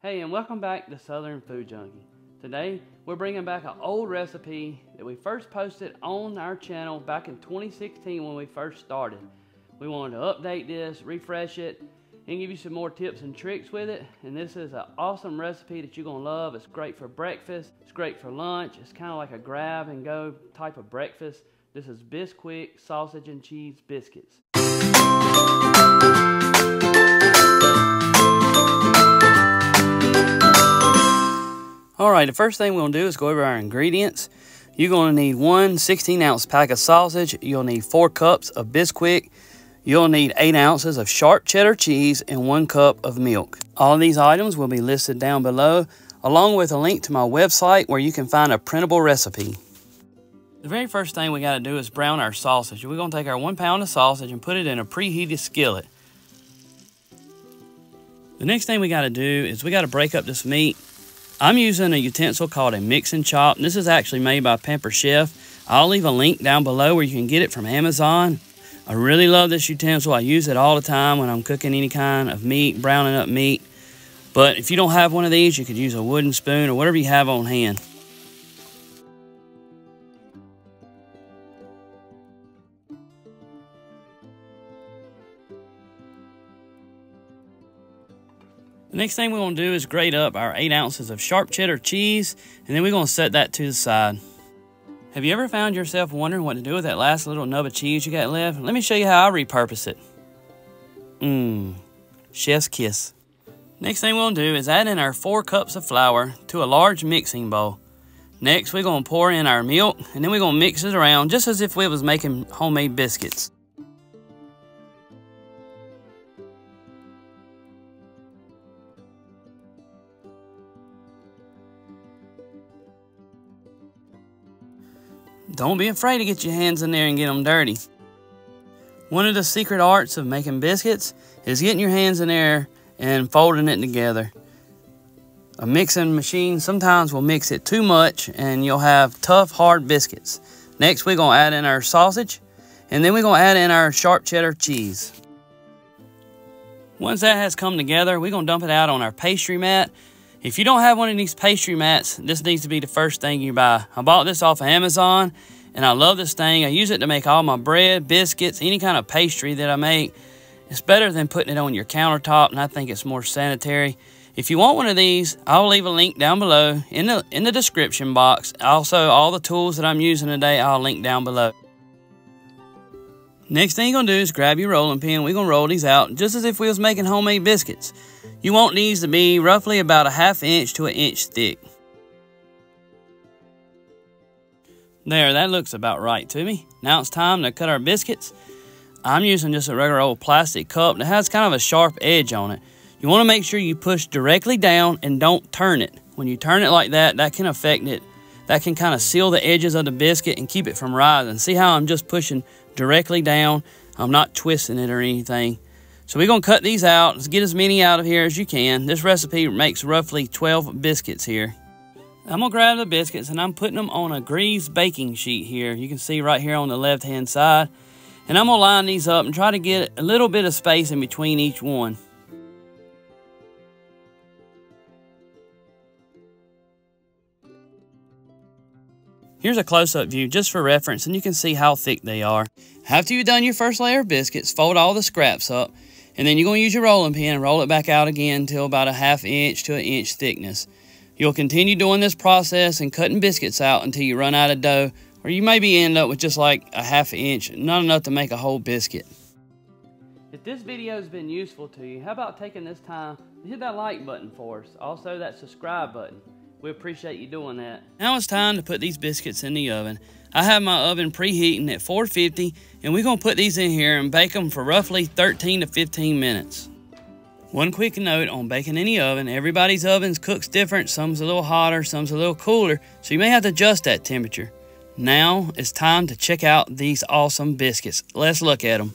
Hey, and welcome back to Southern Food Junkie. Today, we're bringing back an old recipe that we first posted on our channel back in 2016 when we first started. We wanted to update this, refresh it, and give you some more tips and tricks with it. And this is an awesome recipe that you're gonna love. It's great for breakfast, it's great for lunch. It's kind of like a grab and go type of breakfast. This is Bisquick Sausage and Cheese Biscuits. Alright, the first thing we're going to do is go over our ingredients. You're going to need one 16-ounce pack of sausage. You'll need 4 cups of Bisquick. You'll need 8 ounces of sharp cheddar cheese and 1 cup of milk. All of these items will be listed down below, along with a link to my website where you can find a printable recipe. The very first thing we got to do is brown our sausage. We're going to take our 1 pound of sausage and put it in a preheated skillet. The next thing we got to do is we got to break up this meat. I'm using a utensil called a mix and chop. This is actually made by Pamper Chef. I'll leave a link down below where you can get it from Amazon. I really love this utensil. I use it all the time when I'm cooking any kind of meat, browning up meat. But if you don't have one of these, you could use a wooden spoon or whatever you have on hand. The next thing we're going to do is grate up our 8 ounces of sharp cheddar cheese, and then we're going to set that to the side. Have you ever found yourself wondering what to do with that last little nub of cheese you got left? Let me show you how I repurpose it. Chef's kiss. Next thing we're going to do is add in our 4 cups of flour to a large mixing bowl. Next, we're going to pour in our milk, and then we're going to mix it around just as if we was making homemade biscuits. Don't be afraid to get your hands in there and get them dirty. One of the secret arts of making biscuits is getting your hands in there and folding it together. A mixing machine sometimes will mix it too much and you'll have tough, hard biscuits. Next, we're going to add in our sausage, and then we're going to add in our sharp cheddar cheese. Once that has come together, we're going to dump it out on our pastry mat. If you don't have one of these pastry mats, this needs to be the first thing you buy. I bought this off of Amazon, and I love this thing. I use it to make all my bread, biscuits, any kind of pastry that I make. It's better than putting it on your countertop, and I think it's more sanitary. If you want one of these, I'll leave a link down below in the description box. Also, all the tools that I'm using today, I'll link down below. Next thing you're going to do is grab your rolling pin. We're going to roll these out just as if we was making homemade biscuits. You want these to be roughly about a ½ inch to 1 inch thick. There, that looks about right to me. Now it's time to cut our biscuits. I'm using just a regular old plastic cup that has kind of a sharp edge on it. You want to make sure you push directly down and don't turn it. When you turn it like that, that can affect it. That can kind of seal the edges of the biscuit and keep it from rising. See how I'm just pushing directly down? I'm not twisting it or anything. So we're going to cut these out. Let's get as many out of here as you can. This recipe makes roughly 12 biscuits here. I'm going to grab the biscuits and I'm putting them on a greased baking sheet here. You can see right here on the left hand side. And I'm going to line these up and try to get a little bit of space in between each one. Here's a close-up view just for reference, and you can see how thick they are. After you've done your first layer of biscuits, fold all the scraps up, and then you're going to use your rolling pin and roll it back out again until about a ½ inch to 1 inch thickness. You'll continue doing this process and cutting biscuits out until you run out of dough, or you maybe end up with just like a ½ inch, not enough to make a whole biscuit. If this video has been useful to you, how about taking this time to hit that like button for us, also that subscribe button. We appreciate you doing that. Now it's time to put these biscuits in the oven. I have my oven preheating at 450, and we're going to put these in here and bake them for roughly 13 to 15 minutes. One quick note on baking in the oven, everybody's ovens cooks different. Some's a little hotter, some's a little cooler, so you may have to adjust that temperature. Now it's time to check out these awesome biscuits. Let's look at them.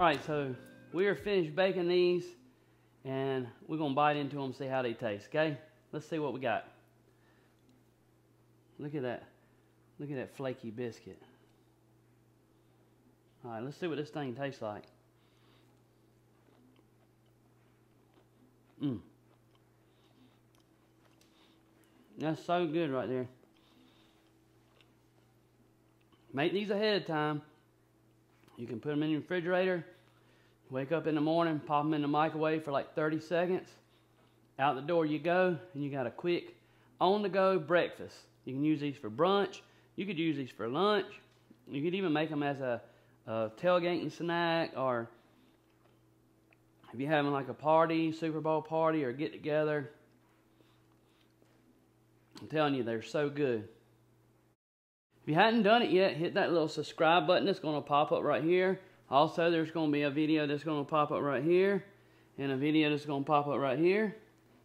Alright, so we are finished baking these, and we're going to bite into them and see how they taste, okay? Let's see what we got. Look at that. Look at that flaky biscuit. Alright, let's see what this thing tastes like. That's so good right there. Make these ahead of time. You can put them in your refrigerator. Wake up in the morning, pop them in the microwave for like 30 seconds. Out the door you go, and you got a quick on-the-go breakfast. You can use these for brunch. You could use these for lunch. You could even make them as a tailgating snack, or if you're having like a party, Super Bowl party, or get together. I'm telling you, they're so good. If you hadn't done it yet, hit that little subscribe button that's going to pop up right here. Also, there's going to be a video that's going to pop up right here, and a video that's going to pop up right here.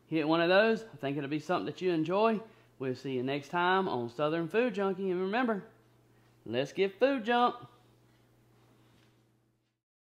Hit one of those. I think it'll be something that you enjoy. We'll see you next time on Southern Food Junkie. And remember, let's get food junk.